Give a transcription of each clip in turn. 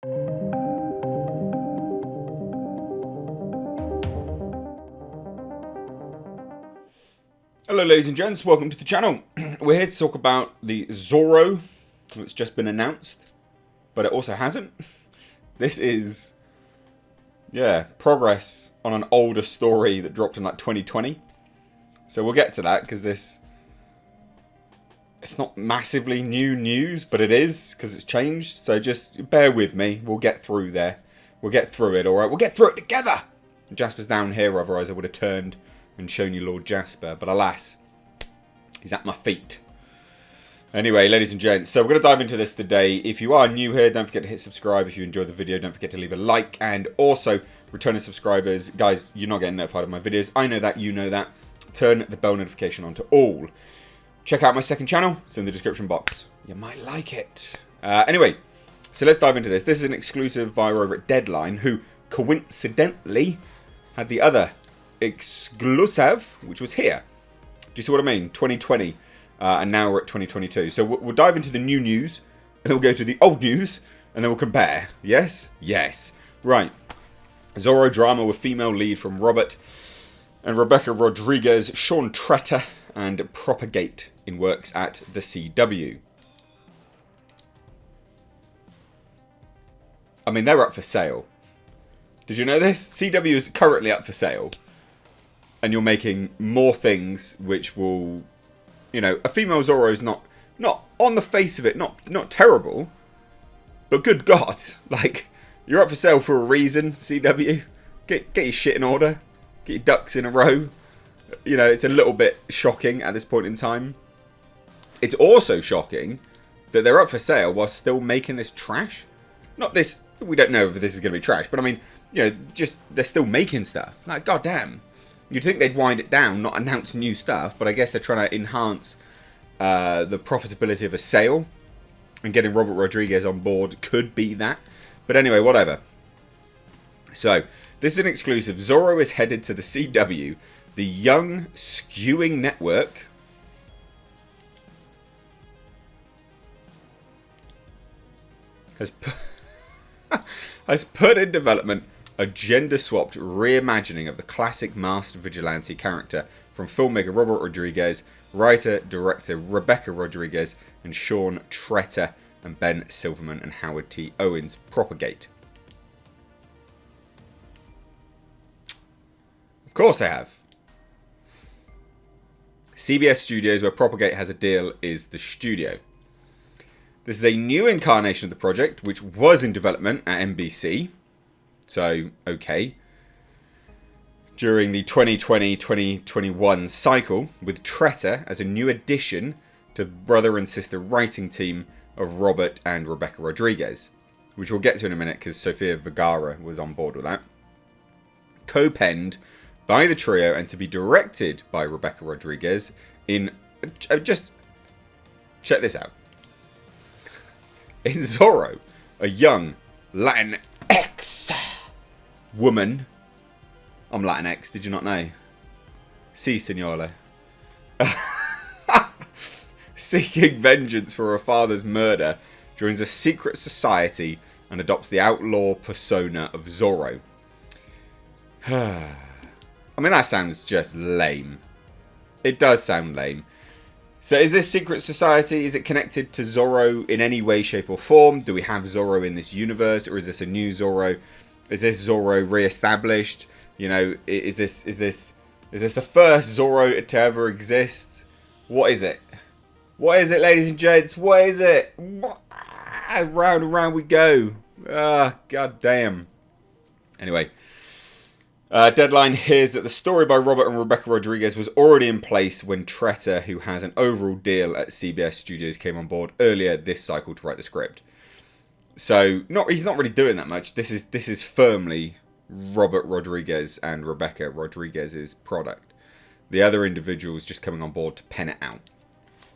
Hello ladies and gents, welcome to the channel. We're here to talk about the ZORRO that's just been announced, but it also hasn't. This is, progress on an older story that dropped in like 2020. So we'll get to that because it's not massively new news, but it is because it's changed. So just bear with me, we'll get through there. We'll get through it, alright? We'll get through it together! Jasper's down here, otherwise I would have turned and shown you Lord Jasper, but alas, he's at my feet. Anyway, ladies and gents, so we're going to dive into this today. If you are new here, don't forget to hit subscribe. If you enjoyed the video, don't forget to leave a like, and also, returning subscribers, guys, you're not getting notified of my videos. I know that, you know that. Turn the bell notification on to all. Check out my second channel, it's in the description box. You might like it. Anyway, so let's dive into this. This is an exclusive via over at Deadline, who coincidentally had the other exclusive, which was here. Do you see what I mean? 2020, and now we're at 2022. So we'll dive into the new news, and then we'll go to the old news, and then we'll compare. Yes? Yes. Right. ZORRO drama with female lead from Robert and Rebecca Rodriguez, Sean Tretter, and Propagate in works at the CW. I mean, they're up for sale. Did you know this? CW is currently up for sale. And you're making more things which will, you know, a female ZORRO is not on the face of it, not terrible, but good God, like, you're up for sale for a reason, CW. Get your shit in order, get your ducks in a row. You know, it's a little bit shocking at this point in time. It's also shocking that they're up for sale while still making this trash. Not this, we don't know if this is going to be trash, but I mean, you know, just they're still making stuff. Like, goddamn. You'd think they'd wind it down, not announce new stuff, but I guess they're trying to enhance the profitability of a sale. And getting Robert Rodriguez on board could be that. But anyway, whatever. So, this is an exclusive. ZORRO is headed to the CW, the Young Skewing Network. Has put in development a gender-swapped reimagining of the classic masked vigilante character from filmmaker Robert Rodriguez, writer-director Rebecca Rodriguez, and Sean Tretter, and Ben Silverman and Howard T. Owens. Propagate. Of course I have. CBS Studios, where Propagate has a deal, is the studio. This is a new incarnation of the project, which was in development at NBC. So, okay. During the 2020-2021 cycle, with Tretter as a new addition to the brother and sister writing team of Robert and Rebecca Rodriguez, which we'll get to in a minute because Sofia Vergara was on board with that. Co-penned by the trio and to be directed by Rebecca Rodriguez in... just check this out. In ZORRO, a young Latinx woman. I'm Latinx, did you not know? Si, senora. Seeking vengeance for her father's murder, joins a secret society and adopts the outlaw persona of ZORRO. I mean, that sounds just lame. It does sound lame. So is this secret society, is it connected to ZORRO in any way, shape or form? Do we have ZORRO in this universe, or is this a new ZORRO? Is this ZORRO re-established? You know, is this the first ZORRO to ever exist? What is it? What is it, ladies and gents? What is it? Round and round we go. Ah, god damn. Anyway. Deadline hears that the story by Robert and Rebecca Rodriguez was already in place when Tretter, who has an overall deal at CBS Studios, came on board earlier this cycle to write the script. So he's not really doing that much. This is firmly Robert Rodriguez and Rebecca Rodriguez's product. The other individuals just coming on board to pen it out.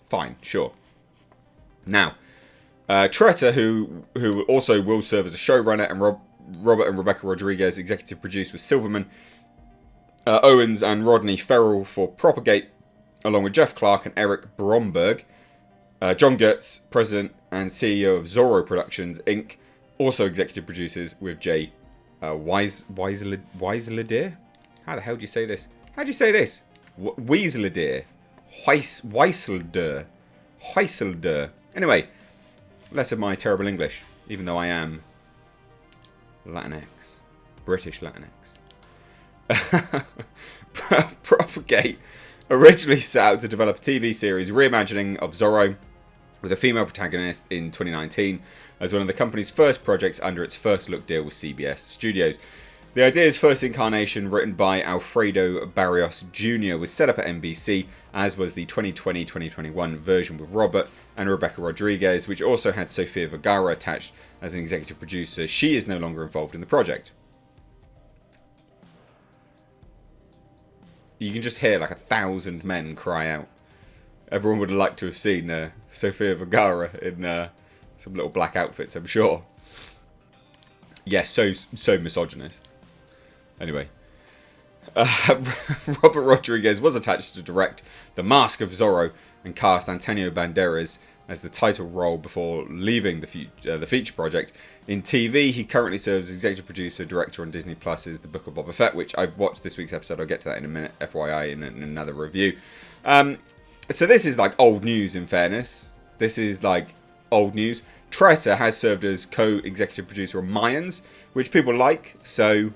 Fine, sure. Now, Tretter, who also will serve as a showrunner, and Robert and Rebecca Rodriguez executive produced with Silverman, Owens and Rodney Ferrell for Propagate, along with Jeff Clark and Eric Bromberg. John Gertz, president and CEO of ZORRO Productions, Inc., Also executive producers with Jay Weisler. How the hell do you say this? How do you say this? Weisler. Weisler. Anyway, less of my terrible English, even though I am Latinx. British Latinx. Propagate originally set out to develop a TV series reimagining of Zorro with a female protagonist in 2019 as one of the company's first projects under its first look deal with CBS Studios. The idea's first incarnation, written by Alfredo Barrios Jr., was set up at NBC, as was the 2020-2021 version with Robert and Rebecca Rodriguez, which also had Sofia Vergara attached as an executive producer. She is no longer involved in the project. You can just hear like 1,000 men cry out. Everyone would have liked to have seen Sofia Vergara in some little black outfits, I'm sure. Yes, so misogynist. Anyway, Robert Rodriguez was attached to direct The Mask of Zorro and cast Antonio Banderas as the title role before leaving the feature project. In TV, he currently serves as executive producer, director on Disney Plus's The Book of Boba Fett, which I've watched this week's episode. I'll get to that in a minute, FYI, in another review. So this is like old news, in fairness. This is like old news. Treta has served as co-executive producer on Mayans, which people like, so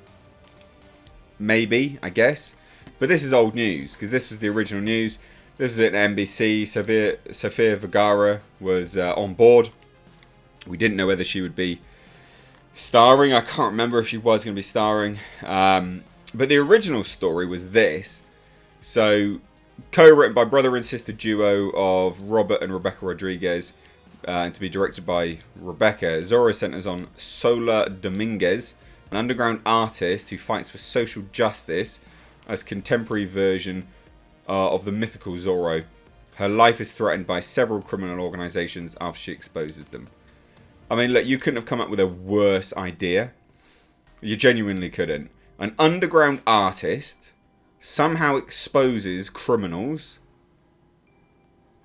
maybe, I guess. But this is old news, because this was the original news. This was at NBC. Sofia Vergara was on board. We didn't know whether she would be starring. I can't remember if she was going to be starring. But the original story was this. So, co-written by brother and sister duo of Robert and Rebecca Rodriguez, and to be directed by Rebecca. Zorro centers on Sola Dominguez, an underground artist who fights for social justice as contemporary version of the mythical Zorro. Her life is threatened by several criminal organizations after she exposes them. I mean, look, you couldn't have come up with a worse idea. You genuinely couldn't. An underground artist somehow exposes criminals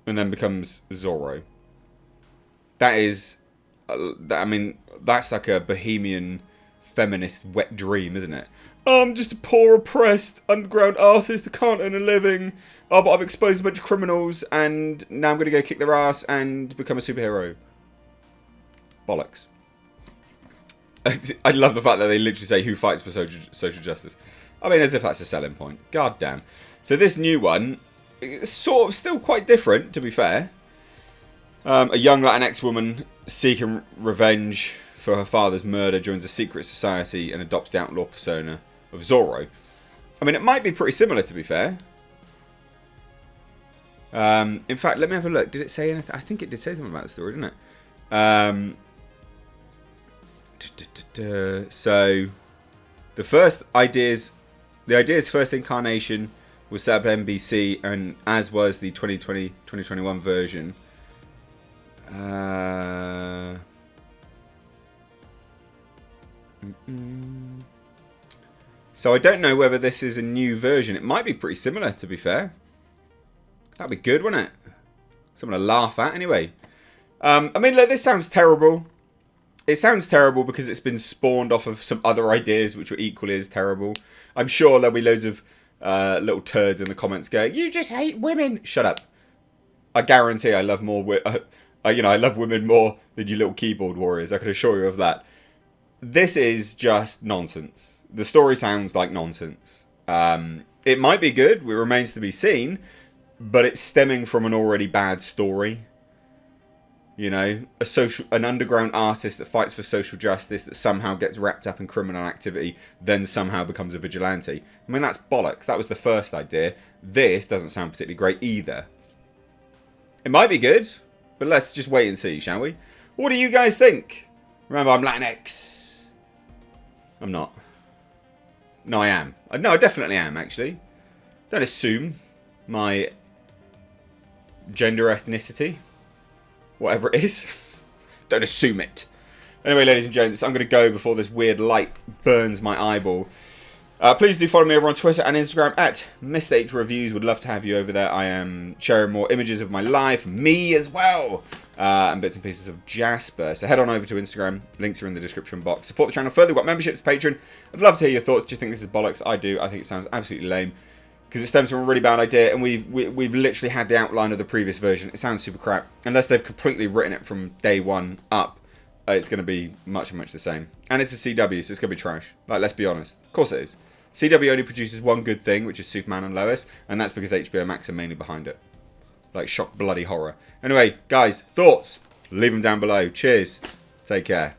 and then becomes Zorro. That is, I mean, that's like a bohemian feminist wet dream, isn't it? I'm just a poor, oppressed, underground artist that can't earn a living. Oh, but I've exposed a bunch of criminals and now I'm going to go kick their ass and become a superhero. Bollocks. I love the fact that they literally say who fights for social justice. I mean, as if that's a selling point. God damn. So this new one is sort of still quite different, to be fair. A young Latinx woman seeking revenge for her father's murder joins a secret society and adopts the outlaw persona of Zorro. I mean, it might be pretty similar, to be fair. In fact, let me have a look. Did it say anything? I think it did say something about the story, didn't it? So, the idea's first incarnation was set up at NBC, and as was the 2020-2021 version. So I don't know whether this is a new version. It might be pretty similar, to be fair. That'd be good, wouldn't it? Something to laugh at, anyway. I mean, look, this sounds terrible. It sounds terrible because it's been spawned off of some other ideas which were equally as terrible. I'm sure there'll be loads of little turds in the comments going, "You just hate women." Shut up. I guarantee I love more. I love women more than you little keyboard warriors. I can assure you of that. This is just nonsense. The story sounds like nonsense. It might be good. It remains to be seen. But it's stemming from an already bad story. You know, an underground artist that fights for social justice that somehow gets wrapped up in criminal activity, then somehow becomes a vigilante. I mean, that's bollocks. That was the first idea. This doesn't sound particularly great either. It might be good, but let's just wait and see, shall we? What do you guys think? Remember, I'm Latinx. I'm not. No, I am. No, I definitely am, actually. Don't assume my gender, ethnicity. Whatever it is. Don't assume it. Anyway, ladies and gents, I'm going to go before this weird light burns my eyeball. Please do follow me over on Twitter and Instagram at Mr. H Reviews. Would love to have you over there. I am sharing more images of my life. Me as well. and bits and pieces of Jasper. So head on over to Instagram. Links are in the description box. Support the channel further. We've got memberships, Patreon. I'd love to hear your thoughts. Do you think this is bollocks? I do. I think it sounds absolutely lame. Because it stems from a really bad idea, and we've literally had the outline of the previous version. It sounds super crap. Unless they've completely written it from day one up, it's going to be much the same. And it's the CW, so it's going to be trash. Like, let's be honest. Of course it is. CW only produces one good thing, which is Superman and Lois, and that's because HBO Max are mainly behind it. Like, shock bloody horror. Anyway, guys, thoughts? Leave them down below. Cheers. Take care.